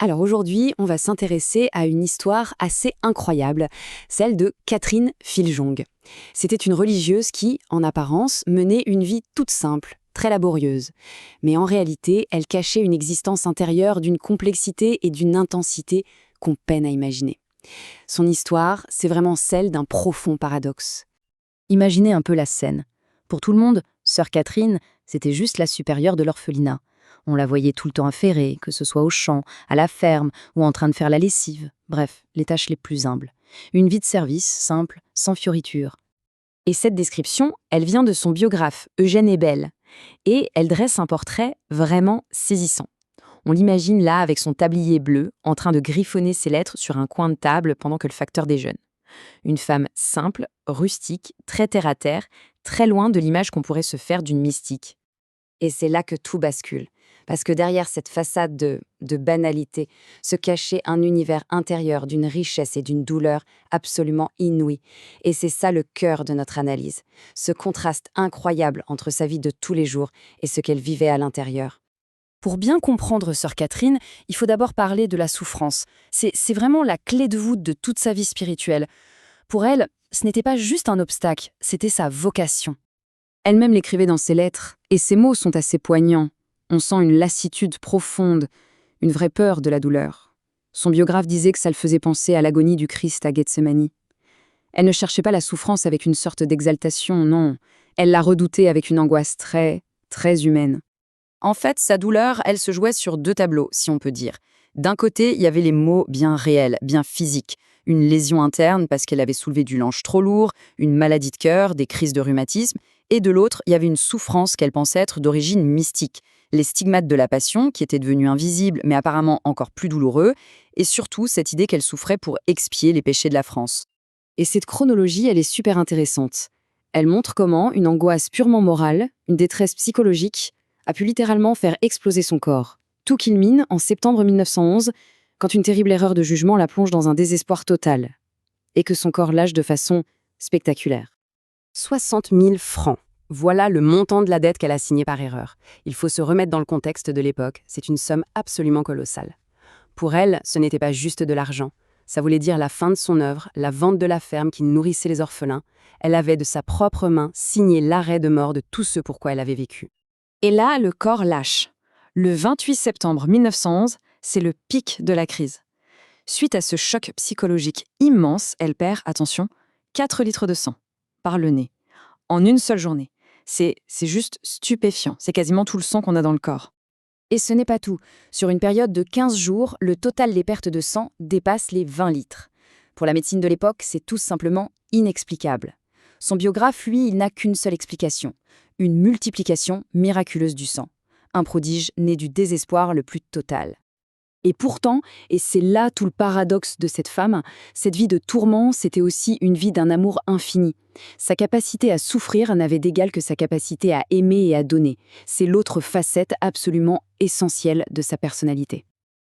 Alors aujourd'hui, on va s'intéresser à une histoire assez incroyable, celle de Catherine Filjong. C'était une religieuse qui, en apparence, menait une vie toute simple, très laborieuse. Mais en réalité, elle cachait une existence intérieure d'une complexité et d'une intensité qu'on peine à imaginer. Son histoire, c'est vraiment celle d'un profond paradoxe. Imaginez un peu la scène. Pour tout le monde, sœur Catherine, c'était juste la supérieure de l'orphelinat. On la voyait tout le temps affairée, que ce soit au champ, à la ferme ou en train de faire la lessive. Bref, les tâches les plus humbles. Une vie de service, simple, sans fioritures. Et cette description, elle vient de son biographe, Eugène Ebel. Et elle dresse un portrait vraiment saisissant. On l'imagine là avec son tablier bleu, en train de griffonner ses lettres sur un coin de table pendant que le facteur déjeune. Une femme simple, rustique, très terre-à-terre, très loin de l'image qu'on pourrait se faire d'une mystique. Et c'est là que tout bascule. Parce que derrière cette façade de banalité se cachait un univers intérieur d'une richesse et d'une douleur absolument inouïe. Et c'est ça le cœur de notre analyse. Ce contraste incroyable entre sa vie de tous les jours et ce qu'elle vivait à l'intérieur. Pour bien comprendre sœur Catherine, il faut d'abord parler de la souffrance. C'est vraiment la clé de voûte de toute sa vie spirituelle. Pour elle, ce n'était pas juste un obstacle, c'était sa vocation. Elle-même l'écrivait dans ses lettres, et ses mots sont assez poignants. On sent une lassitude profonde, une vraie peur de la douleur. Son biographe disait que ça le faisait penser à l'agonie du Christ à Gethsémani. Elle ne cherchait pas la souffrance avec une sorte d'exaltation, non. Elle la redoutait avec une angoisse très, très humaine. En fait, sa douleur, elle se jouait sur deux tableaux, si on peut dire. D'un côté, il y avait les maux bien réels, bien physiques. Une lésion interne parce qu'elle avait soulevé du linge trop lourd, une maladie de cœur, des crises de rhumatisme. Et de l'autre, il y avait une souffrance qu'elle pensait être d'origine mystique. Les stigmates de la passion, qui étaient devenus invisibles, mais apparemment encore plus douloureux. Et surtout, cette idée qu'elle souffrait pour expier les péchés de la France. Et cette chronologie, elle est super intéressante. Elle montre comment une angoisse purement morale, une détresse psychologique, a pu littéralement faire exploser son corps. Tout culmine en septembre 1911, quand une terrible erreur de jugement la plonge dans un désespoir total, et que son corps lâche de façon spectaculaire. 60 000 francs. Voilà le montant de la dette qu'elle a signée par erreur. Il faut se remettre dans le contexte de l'époque, c'est une somme absolument colossale. Pour elle, ce n'était pas juste de l'argent. Ça voulait dire la fin de son œuvre, la vente de la ferme qui nourrissait les orphelins. Elle avait de sa propre main signé l'arrêt de mort de tous ceux pour quoi elle avait vécu. Et là, le corps lâche. Le 28 septembre 1911, c'est le pic de la crise. Suite à ce choc psychologique immense, elle perd, attention, 4 litres de sang, par le nez, en une seule journée. C'est juste stupéfiant, c'est quasiment tout le sang qu'on a dans le corps. Et ce n'est pas tout. Sur une période de 15 jours, le total des pertes de sang dépasse les 20 litres. Pour la médecine de l'époque, c'est tout simplement inexplicable. Son biographe, lui, il n'a qu'une seule explication. Une multiplication miraculeuse du sang. Un prodige né du désespoir le plus total. Et pourtant, et c'est là tout le paradoxe de cette femme, cette vie de tourment, c'était aussi une vie d'un amour infini. Sa capacité à souffrir n'avait d'égal que sa capacité à aimer et à donner. C'est l'autre facette absolument essentielle de sa personnalité.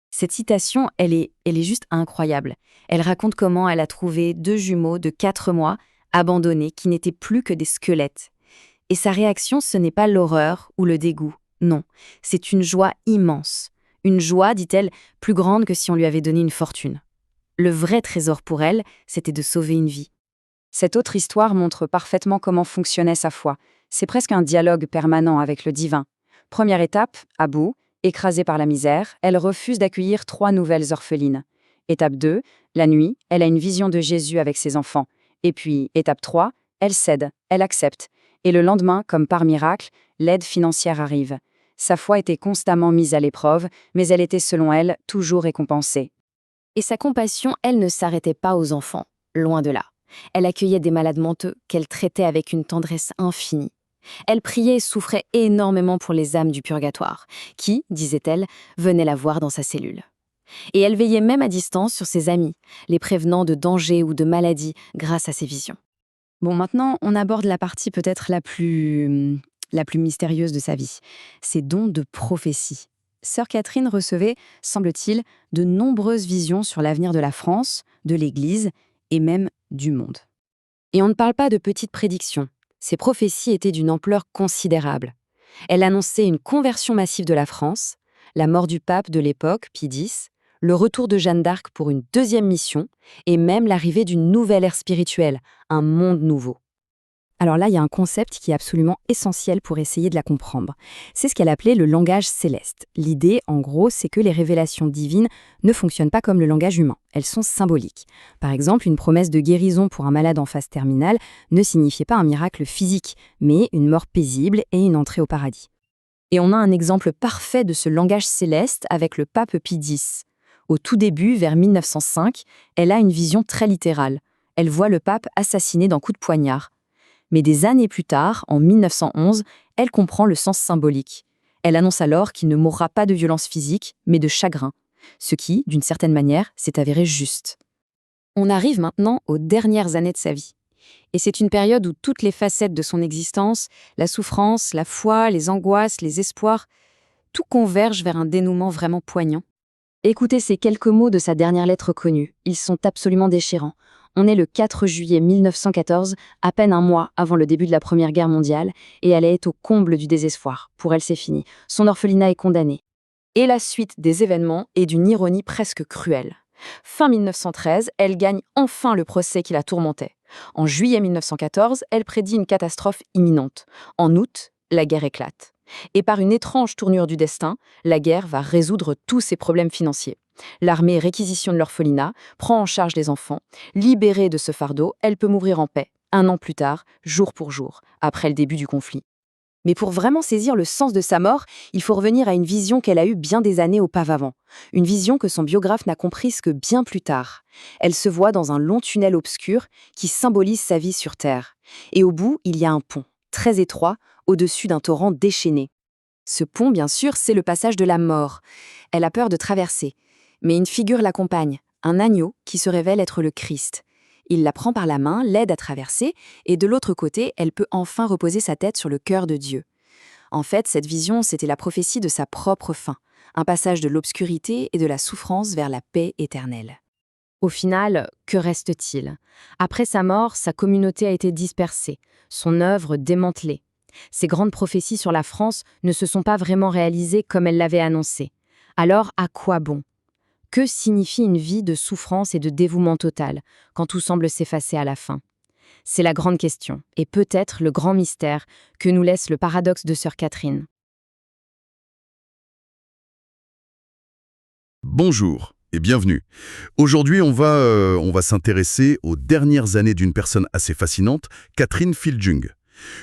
Cette citation, elle est juste incroyable. Elle raconte comment elle a trouvé 2 jumeaux de 4 mois, abandonnés, qui n'étaient plus que des squelettes. Et sa réaction, ce n'est pas l'horreur ou le dégoût. Non, c'est une joie immense. Une joie, dit-elle, plus grande que si on lui avait donné une fortune. Le vrai trésor pour elle, c'était de sauver une vie. Cette autre histoire montre parfaitement comment fonctionnait sa foi. C'est presque un dialogue permanent avec le divin. Première étape, à bout, écrasée par la misère, elle refuse d'accueillir 3 nouvelles orphelines. Étape 2, la nuit, elle a une vision de Jésus avec ses enfants. Et puis, étape 3, elle cède, elle accepte. Et le lendemain, comme par miracle, l'aide financière arrive. Sa foi était constamment mise à l'épreuve, mais elle était, selon elle, toujours récompensée. Et sa compassion, elle ne s'arrêtait pas aux enfants, loin de là. Elle accueillait des malades menteux qu'elle traitait avec une tendresse infinie. Elle priait et souffrait énormément pour les âmes du purgatoire, qui, disait-elle, venaient la voir dans sa cellule. Et elle veillait même à distance sur ses amis, les prévenant de dangers ou de maladies grâce à ses visions. Bon, maintenant, on aborde la partie peut-être la plus mystérieuse de sa vie, ses dons de prophétie. Sœur Catherine recevait, semble-t-il, de nombreuses visions sur l'avenir de la France, de l'Église et même du monde. Et on ne parle pas de petites prédictions. Ces prophéties étaient d'une ampleur considérable. Elle annonçait une conversion massive de la France, la mort du pape de l'époque, Pie X, le retour de Jeanne d'Arc pour une deuxième mission, et même l'arrivée d'une nouvelle ère spirituelle, un monde nouveau. Alors là, il y a un concept qui est absolument essentiel pour essayer de la comprendre. C'est ce qu'elle appelait le langage céleste. L'idée, en gros, c'est que les révélations divines ne fonctionnent pas comme le langage humain. Elles sont symboliques. Par exemple, une promesse de guérison pour un malade en phase terminale ne signifiait pas un miracle physique, mais une mort paisible et une entrée au paradis. Et on a un exemple parfait de ce langage céleste avec le pape Pie X. Au tout début, vers 1905, elle a une vision très littérale. Elle voit le pape assassiné d'un coup de poignard. Mais des années plus tard, en 1911, elle comprend le sens symbolique. Elle annonce alors qu'il ne mourra pas de violence physique, mais de chagrin, ce qui, d'une certaine manière, s'est avéré juste. On arrive maintenant aux dernières années de sa vie. Et c'est une période où toutes les facettes de son existence, la souffrance, la foi, les angoisses, les espoirs, tout converge vers un dénouement vraiment poignant. Écoutez ces quelques mots de sa dernière lettre connue. Ils sont absolument déchirants. On est le 4 juillet 1914, à peine un mois avant le début de la Première Guerre mondiale, et elle est au comble du désespoir. Pour elle, c'est fini. Son orphelinat est condamné. Et la suite des événements est d'une ironie presque cruelle. Fin 1913, elle gagne enfin le procès qui la tourmentait. En juillet 1914, elle prédit une catastrophe imminente. En août, la guerre éclate. Et par une étrange tournure du destin, la guerre va résoudre tous ses problèmes financiers. L'armée réquisitionne l'orphelinat, prend en charge les enfants. Libérée de ce fardeau, elle peut mourir en paix, 1 an plus tard, jour pour jour, après le début du conflit. Mais pour vraiment saisir le sens de sa mort, il faut revenir à une vision qu'elle a eue bien des années auparavant. Une vision que son biographe n'a comprise que bien plus tard. Elle se voit dans un long tunnel obscur qui symbolise sa vie sur Terre. Et au bout, il y a un pont, très étroit, au-dessus d'un torrent déchaîné. Ce pont, bien sûr, c'est le passage de la mort. Elle a peur de traverser. Mais une figure l'accompagne, un agneau qui se révèle être le Christ. Il la prend par la main, l'aide à traverser, et de l'autre côté, elle peut enfin reposer sa tête sur le cœur de Dieu. En fait, cette vision, c'était la prophétie de sa propre fin, un passage de l'obscurité et de la souffrance vers la paix éternelle. Au final, que reste-t-il? Après sa mort, sa communauté a été dispersée, son œuvre démantelée. Ses grandes prophéties sur la France ne se sont pas vraiment réalisées comme elle l'avait annoncé. Alors, à quoi bon? Que signifie une vie de souffrance et de dévouement total, quand tout semble s'effacer à la fin? C'est la grande question, et peut-être le grand mystère que nous laisse le paradoxe de Sœur Catherine. Bonjour et bienvenue. Aujourd'hui, on va s'intéresser aux dernières années d'une personne assez fascinante, Catherine Fil-Jung.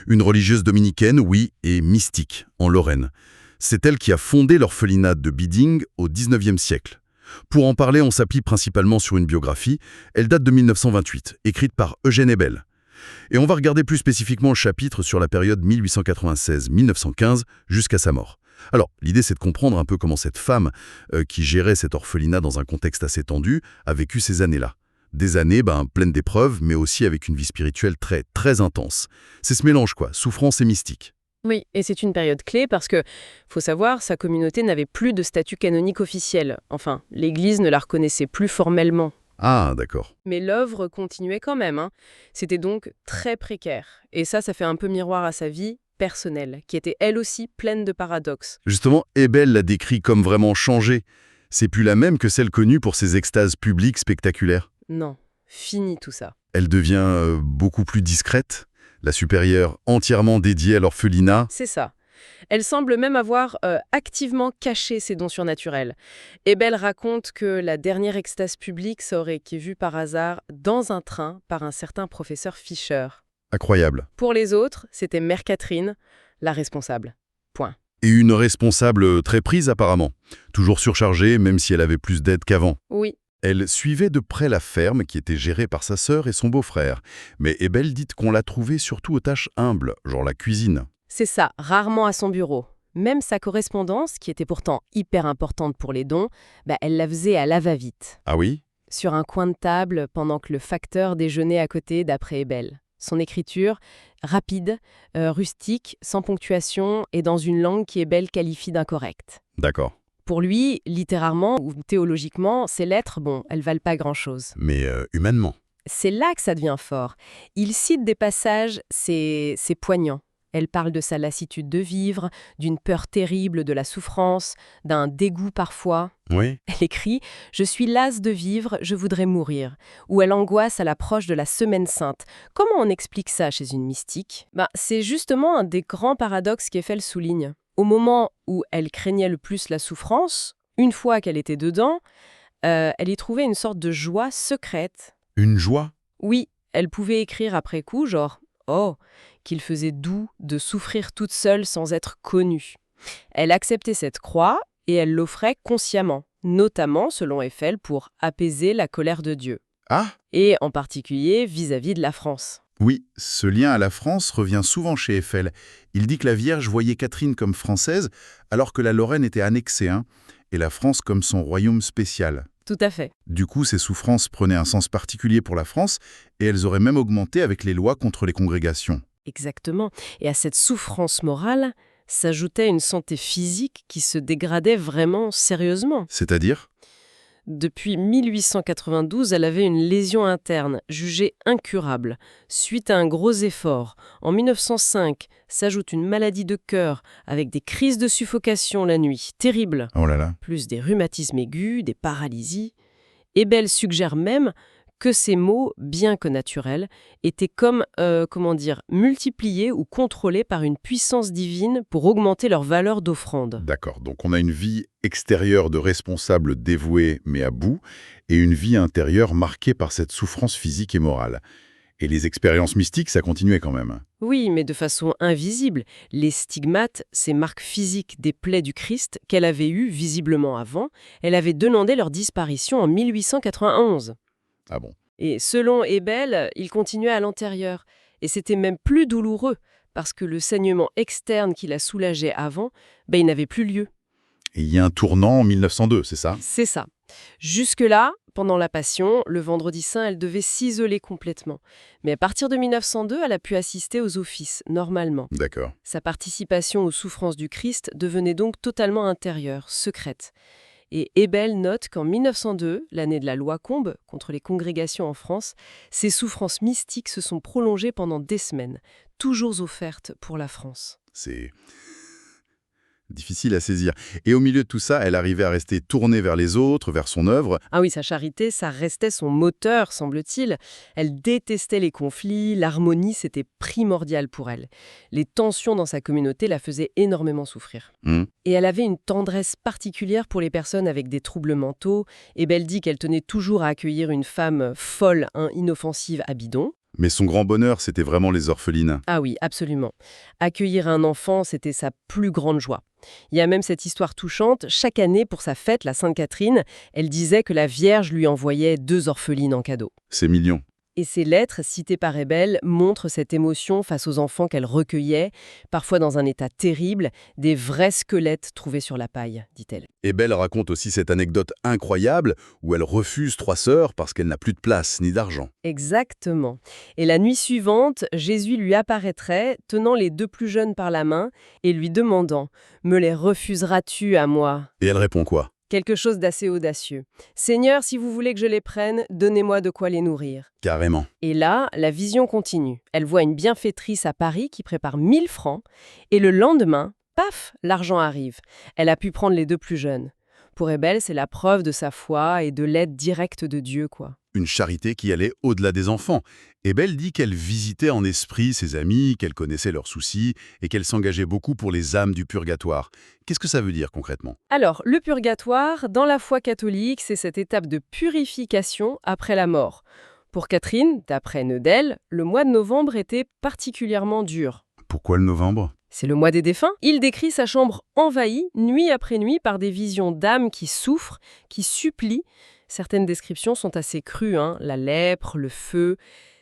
Une religieuse dominicaine, oui, et mystique, en Lorraine. C'est elle qui a fondé l'orphelinat de Biding au XIXe siècle. Pour en parler, on s'appuie principalement sur une biographie. Elle date de 1928, écrite par Eugène Ebel. Et on va regarder plus spécifiquement le chapitre sur la période 1896-1915 jusqu'à sa mort. Alors, l'idée, c'est de comprendre un peu comment cette femme, qui gérait cet orphelinat dans un contexte assez tendu, a vécu ces années-là. Des années pleines d'épreuves, mais aussi avec une vie spirituelle très, très intense. C'est ce mélange, souffrance et mystique. Oui, et c'est une période clé parce que, faut savoir, sa communauté n'avait plus de statut canonique officiel. Enfin, l'Église ne la reconnaissait plus formellement. Ah, d'accord. Mais l'œuvre continuait quand même. C'était donc très précaire. Et ça fait un peu miroir à sa vie personnelle, qui était elle aussi pleine de paradoxes. Justement, Ebel l'a décrit comme vraiment changée. C'est plus la même que celle connue pour ses extases publiques spectaculaires. Non, fini tout ça. Elle devient beaucoup plus discrète. La supérieure entièrement dédiée à l'orphelinat. C'est ça. Elle semble même avoir activement caché ses dons surnaturels. Ebel raconte que la dernière extase publique, ça aurait été vue par hasard dans un train par un certain professeur Fischer. Incroyable. Pour les autres, c'était Mère Catherine, la responsable. Point. Et une responsable très prise apparemment. Toujours surchargée, même si elle avait plus d'aide qu'avant. Oui. Elle suivait de près la ferme qui était gérée par sa sœur et son beau-frère. Mais Ebel dit qu'on l'a trouvée surtout aux tâches humbles, genre la cuisine. C'est ça, rarement à son bureau. Même sa correspondance, qui était pourtant hyper importante pour les dons, elle la faisait à la va-vite. Ah oui? Sur un coin de table, pendant que le facteur déjeunait à côté, d'après Ebel. Son écriture, rapide, rustique, sans ponctuation et dans une langue qui Ebel qualifie d'incorrecte. D'accord. Pour lui, littérairement ou théologiquement, ces lettres, elles valent pas grand-chose. Mais humainement. C'est là que ça devient fort. Il cite des passages, c'est poignant. Elle parle de sa lassitude de vivre, d'une peur terrible de la souffrance, d'un dégoût parfois. Oui. Elle écrit « Je suis lasse de vivre, je voudrais mourir » ou elle angoisse à l'approche de la Semaine Sainte. Comment on explique ça chez une mystique? C'est justement un des grands paradoxes qu'Eiffel souligne. Au moment où elle craignait le plus la souffrance, une fois qu'elle était dedans, elle y trouvait une sorte de joie secrète. Une joie? Oui, elle pouvait écrire après coup, genre « Oh, qu'il faisait doux de souffrir toute seule sans être connue ». Elle acceptait cette croix et elle l'offrait consciemment, notamment, selon Eiffel, pour apaiser la colère de Dieu. Ah! Et en particulier vis-à-vis de la France. Oui, ce lien à la France revient souvent chez Eiffel. Il dit que la Vierge voyait Catherine comme française, alors que la Lorraine était annexée, et la France comme son royaume spécial. Tout à fait. Du coup, ces souffrances prenaient un sens particulier pour la France, et elles auraient même augmenté avec les lois contre les congrégations. Exactement. Et à cette souffrance morale s'ajoutait une santé physique qui se dégradait vraiment sérieusement. C'est-à-dire? Depuis 1892, elle avait une lésion interne, jugée incurable, suite à un gros effort. En 1905, s'ajoute une maladie de cœur, avec des crises de suffocation la nuit, terribles, Oh là là. plus des rhumatismes aigus, des paralysies. Ebel suggère même que ces maux, bien que naturels, étaient comme, multipliés ou contrôlés par une puissance divine pour augmenter leur valeur d'offrande. D'accord, donc on a une vie extérieure de responsable dévoué mais à bout, et une vie intérieure marquée par cette souffrance physique et morale. Et les expériences mystiques, ça continuait quand même. Oui, mais de façon invisible. Les stigmates, ces marques physiques des plaies du Christ qu'elle avait eues visiblement avant, elle avait demandé leur disparition en 1891. Ah bon? Et selon Ebel, il continuait à l'antérieur. Et c'était même plus douloureux, parce que le saignement externe qui la soulageait avant, il n'avait plus lieu. Et il y a un tournant en 1902, c'est ça? C'est ça. Jusque-là, pendant la Passion, le Vendredi Saint, elle devait s'isoler complètement. Mais à partir de 1902, elle a pu assister aux offices, normalement. D'accord. Sa participation aux souffrances du Christ devenait donc totalement intérieure, secrète. Et Ebel note qu'en 1902, l'année de la loi Combes contre les congrégations en France, ces souffrances mystiques se sont prolongées pendant des semaines, toujours offertes pour la France. C'est difficile à saisir. Et au milieu de tout ça, elle arrivait à rester tournée vers les autres, vers son œuvre. Ah oui, sa charité, ça restait son moteur, semble-t-il. Elle détestait les conflits, l'harmonie, c'était primordial pour elle. Les tensions dans sa communauté la faisaient énormément souffrir. Et elle avait une tendresse particulière pour les personnes avec des troubles mentaux. Et Belle dit qu'elle tenait toujours à accueillir une femme folle, inoffensive à bidon. Mais son grand bonheur, c'était vraiment les orphelines. Ah oui, absolument. Accueillir un enfant, c'était sa plus grande joie. Il y a même cette histoire touchante. Chaque année, pour sa fête, la Sainte Catherine, elle disait que la Vierge lui envoyait 2 orphelines en cadeau. C'est mignon. Et ces lettres, citées par Ebel, montrent cette émotion face aux enfants qu'elle recueillait, parfois dans un état terrible, des vrais squelettes trouvés sur la paille, dit-elle. Ebel raconte aussi cette anecdote incroyable où elle refuse 3 sœurs parce qu'elle n'a plus de place ni d'argent. Exactement. Et la nuit suivante, Jésus lui apparaîtrait, tenant les 2 plus jeunes par la main et lui demandant « Me les refuseras-tu à moi ?» Et elle répond quoi? Quelque chose d'assez audacieux. « Seigneur, si vous voulez que je les prenne, donnez-moi de quoi les nourrir. » Carrément. Et là, la vision continue. Elle voit une bienfaitrice à Paris qui prépare 1000 francs, et le lendemain, paf, l'argent arrive. Elle a pu prendre les 2 plus jeunes. Pour Ebel, c'est la preuve de sa foi et de l'aide directe de Dieu, quoi. Une charité qui allait au-delà des enfants. Ebel dit qu'elle visitait en esprit ses amis, qu'elle connaissait leurs soucis et qu'elle s'engageait beaucoup pour les âmes du purgatoire. Qu'est-ce que ça veut dire concrètement? Alors, le purgatoire, dans la foi catholique, c'est cette étape de purification après la mort. Pour Catherine, d'après Neudel, le mois de novembre était particulièrement dur. Pourquoi le novembre? C'est le mois des défunts. Il décrit sa chambre envahie, nuit après nuit, par des visions d'âmes qui souffrent, qui supplient. Certaines descriptions sont assez crues, la lèpre, le feu.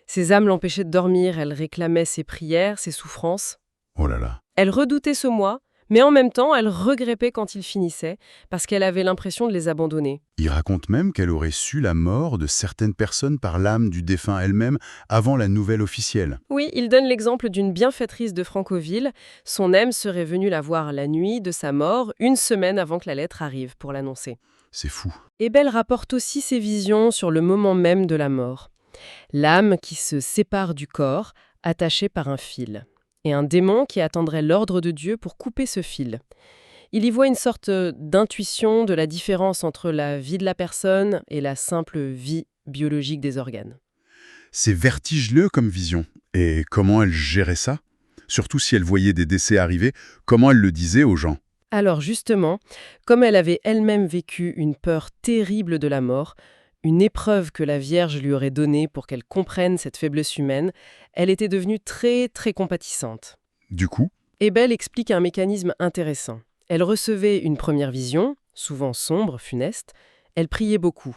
Ces âmes l'empêchaient de dormir, elle réclamait ses prières, ses souffrances. Oh là là. Elle redoutait ce mois, mais en même temps, elle regrettait quand il finissait, parce qu'elle avait l'impression de les abandonner. Il raconte même qu'elle aurait su la mort de certaines personnes par l'âme du défunt elle-même avant la nouvelle officielle. Oui, il donne l'exemple d'une bienfaitrice de Francoville. Son âme serait venue la voir la nuit de sa mort, 1 semaine avant que la lettre arrive pour l'annoncer. C'est fou. Ebel rapporte aussi ses visions sur le moment même de la mort. L'âme qui se sépare du corps, attachée par un fil. et un démon qui attendrait l'ordre de Dieu pour couper ce fil. Il y voit une sorte d'intuition de la différence entre la vie de la personne et la simple vie biologique des organes. C'est vertigineux comme vision. Et comment elle gérait ça? Surtout si elle voyait des décès arriver, comment elle le disait aux gens? Alors justement, comme elle avait elle-même vécu une peur terrible de la mort, une épreuve que la Vierge lui aurait donnée pour qu'elle comprenne cette faiblesse humaine, elle était devenue très très compatissante. Du coup, Ebel explique un mécanisme intéressant. Elle recevait une première vision, souvent sombre, funeste, elle priait beaucoup.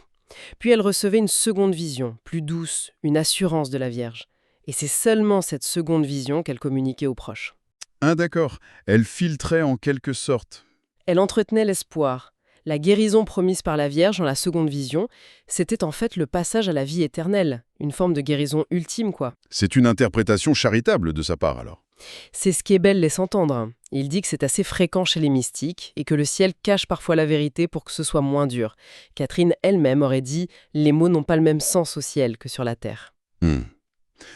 Puis elle recevait une seconde vision, plus douce, une assurance de la Vierge. Et c'est seulement cette seconde vision qu'elle communiquait aux proches. ah d'accord, elle filtrait en quelque sorte. Elle entretenait l'espoir. La guérison promise par la Vierge dans la seconde vision, c'était en fait le passage à la vie éternelle, une forme de guérison ultime, quoi. C'est une interprétation charitable de sa part alors. C'est ce qu'Ebel laisse entendre. Il dit que c'est assez fréquent chez les mystiques et que le ciel cache parfois la vérité pour que ce soit moins dur. Catherine elle-même aurait dit « les mots n'ont pas le même sens au ciel que sur la terre ».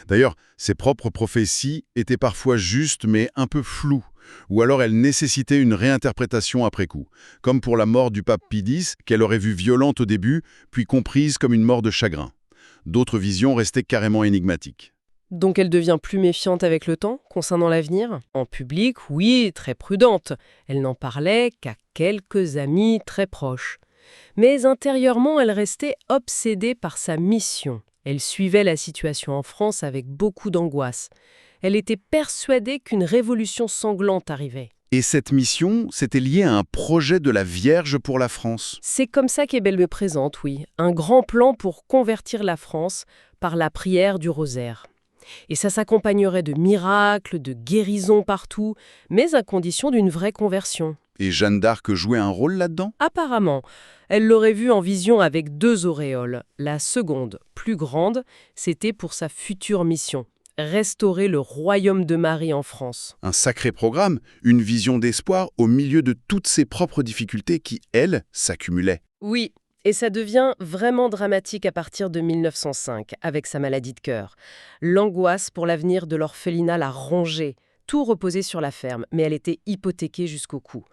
D'ailleurs, ses propres prophéties étaient parfois justes mais un peu floues, ou alors elles nécessitaient une réinterprétation après coup, comme pour la mort du pape Pie X, qu'elle aurait vue violente au début, puis comprise comme une mort de chagrin. D'autres visions restaient carrément énigmatiques. Donc elle devient plus méfiante avec le temps, concernant l'avenir. En public, oui, très prudente. Elle n'en parlait qu'à quelques amis très proches. Mais intérieurement, elle restait obsédée par sa mission. Elle suivait la situation en France avec beaucoup d'angoisse. Elle était persuadée qu'une révolution sanglante arrivait. Et cette mission, c'était lié à un projet de la Vierge pour la France. C'est comme ça qu'Ebel me présente, oui. Un grand plan pour convertir la France par la prière du rosaire. Et ça s'accompagnerait de miracles, de guérisons partout, mais à condition d'une vraie conversion. Et Jeanne d'Arc jouait un rôle là-dedans? Apparemment, elle l'aurait vu en vision avec 2 auréoles. La seconde, plus grande, c'était pour sa future mission, restaurer le royaume de Marie en France. Un sacré programme, une vision d'espoir au milieu de toutes ses propres difficultés qui, elles, s'accumulaient. Oui, et ça devient vraiment dramatique à partir de 1905, avec sa maladie de cœur. L'angoisse pour l'avenir de l'orphelinat l'a rongée. Tout reposait sur la ferme, mais elle était hypothéquée jusqu'au cou.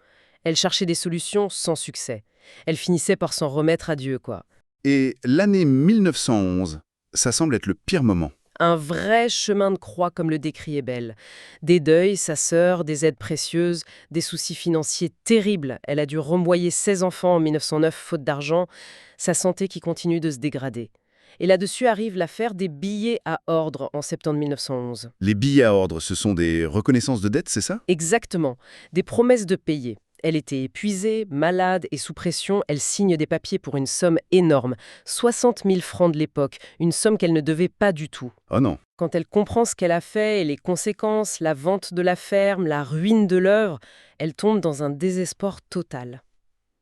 Elle cherchait des solutions sans succès. Elle finissait par s'en remettre à Dieu, quoi. Et l'année 1911, ça semble être le pire moment. Un vrai chemin de croix comme le décrit Ebel. Des deuils, sa sœur, des aides précieuses, des soucis financiers terribles. Elle a dû renvoyer 16 enfants en 1909 faute d'argent. Sa santé qui continue de se dégrader. Et là-dessus arrive l'affaire des billets à ordre en septembre 1911. Les billets à ordre, ce sont des reconnaissances de dette, c'est ça? Exactement. Des promesses de payer. Elle était épuisée, malade et sous pression. Elle signe des papiers pour une somme énorme, 60 000 francs de l'époque, une somme qu'elle ne devait pas du tout. Oh non. Quand elle comprend ce qu'elle a fait et les conséquences, la vente de la ferme, la ruine de l'œuvre, elle tombe dans un désespoir total.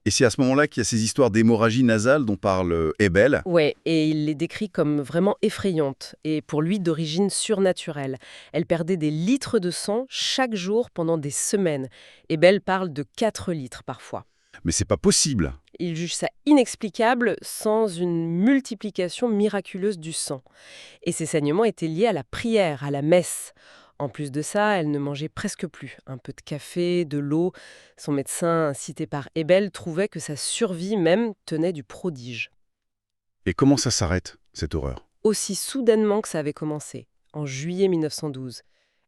Et c'est à ce moment-là qu'il y a ces histoires d'hémorragie nasale dont parle Ebel. Ouais, et il les décrit comme vraiment effrayantes, et pour lui d'origine surnaturelle. Elle perdait des litres de sang chaque jour pendant des semaines. Ebel parle de 4 litres parfois. Mais c'est pas possible. Il juge ça inexplicable sans une multiplication miraculeuse du sang. Et ces saignements étaient liés à la prière, à la messe. En plus de ça, elle ne mangeait presque plus. Un peu de café, de l'eau. Son médecin, cité par Ebel, trouvait que sa survie même tenait du prodige. Et comment ça s'arrête, cette horreur? Aussi soudainement que ça avait commencé, en juillet 1912.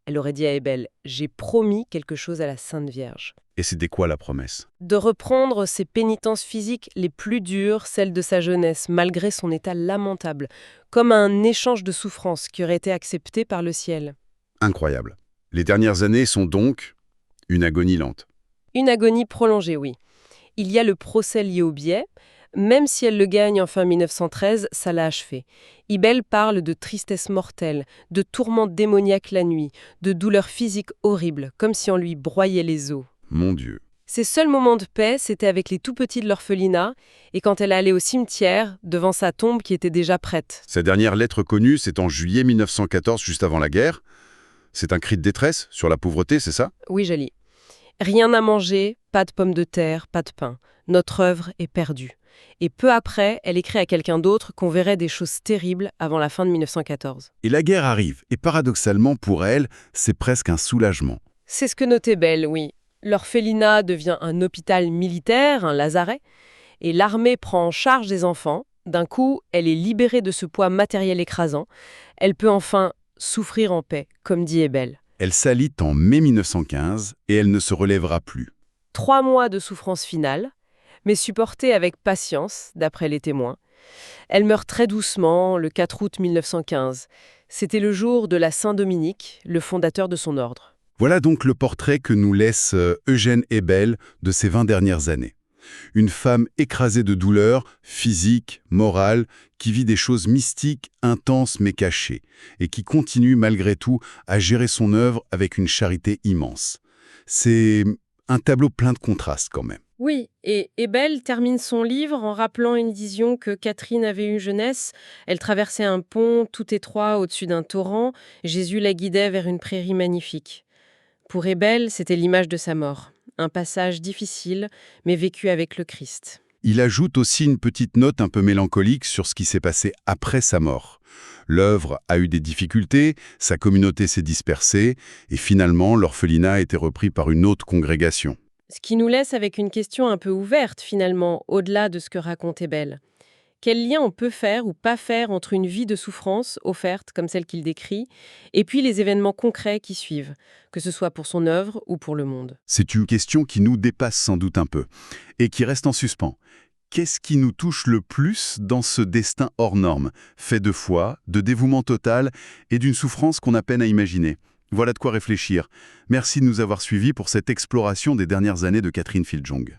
Elle aurait dit à Ebel « J'ai promis quelque chose à la Sainte Vierge ». Et c'était quoi la promesse? De reprendre ses pénitences physiques les plus dures, celles de sa jeunesse, malgré son état lamentable, comme un échange de souffrances qui aurait été accepté par le ciel. Incroyable. Les dernières années sont donc une agonie lente. Une agonie prolongée, oui. Il y a le procès lié au billet. Même si elle le gagne en fin 1913, ça l'a achevé. Ebel parle de tristesse mortelle, de tourments démoniaques la nuit, de douleurs physiques horribles, comme si on lui broyait les os. Mon Dieu. Ses seuls moments de paix, c'était avec les tout-petits de l'orphelinat et quand elle allait au cimetière, devant sa tombe qui était déjà prête. Sa dernière lettre connue, c'est en juillet 1914, juste avant la guerre. C'est un cri de détresse sur la pauvreté, c'est ça? Oui, je lis. Rien à manger, pas de pommes de terre, pas de pain. Notre œuvre est perdue. Et peu après, elle écrit à quelqu'un d'autre qu'on verrait des choses terribles avant la fin de 1914. Et la guerre arrive, et paradoxalement pour elle, c'est presque un soulagement. C'est ce que notait Bell, oui. L'orphelinat devient un hôpital militaire, un lazaret, et l'armée prend en charge des enfants. D'un coup, elle est libérée de ce poids matériel écrasant. Elle peut enfin souffrir en paix, comme dit Ebel. Elle s'allie en mai 1915 et elle ne se relèvera plus. 3 mois de souffrance finale, mais supportée avec patience, d'après les témoins. Elle meurt très doucement, le 4 août 1915. C'était le jour de la Saint-Dominique, le fondateur de son ordre. Voilà donc le portrait que nous laisse Eugène Ebel de ces 20 dernières années. Une femme écrasée de douleur, physique, morale, qui vit des choses mystiques, intenses mais cachées, et qui continue malgré tout à gérer son œuvre avec une charité immense. C'est un tableau plein de contrastes quand même. Oui, et Ebel termine son livre en rappelant une vision que Catherine avait eue jeunesse. Elle traversait un pont tout étroit au-dessus d'un torrent. Jésus la guidait vers une prairie magnifique. Pour Ebel, c'était l'image de sa mort. Un passage difficile, mais vécu avec le Christ. Il ajoute aussi une petite note un peu mélancolique sur ce qui s'est passé après sa mort. L'œuvre a eu des difficultés, sa communauté s'est dispersée, et finalement, l'orphelinat a été repris par une autre congrégation. Ce qui nous laisse avec une question un peu ouverte, finalement, au-delà de ce que raconte Ebel. Quel lien on peut faire ou pas faire entre une vie de souffrance offerte, comme celle qu'il décrit, et puis les événements concrets qui suivent, que ce soit pour son œuvre ou pour le monde? C'est une question qui nous dépasse sans doute un peu, et qui reste en suspens. Qu'est-ce qui nous touche le plus dans ce destin hors norme, fait de foi, de dévouement total et d'une souffrance qu'on a peine à imaginer? Voilà de quoi réfléchir. Merci de nous avoir suivis pour cette exploration des dernières années de Catherine Fil-Jung.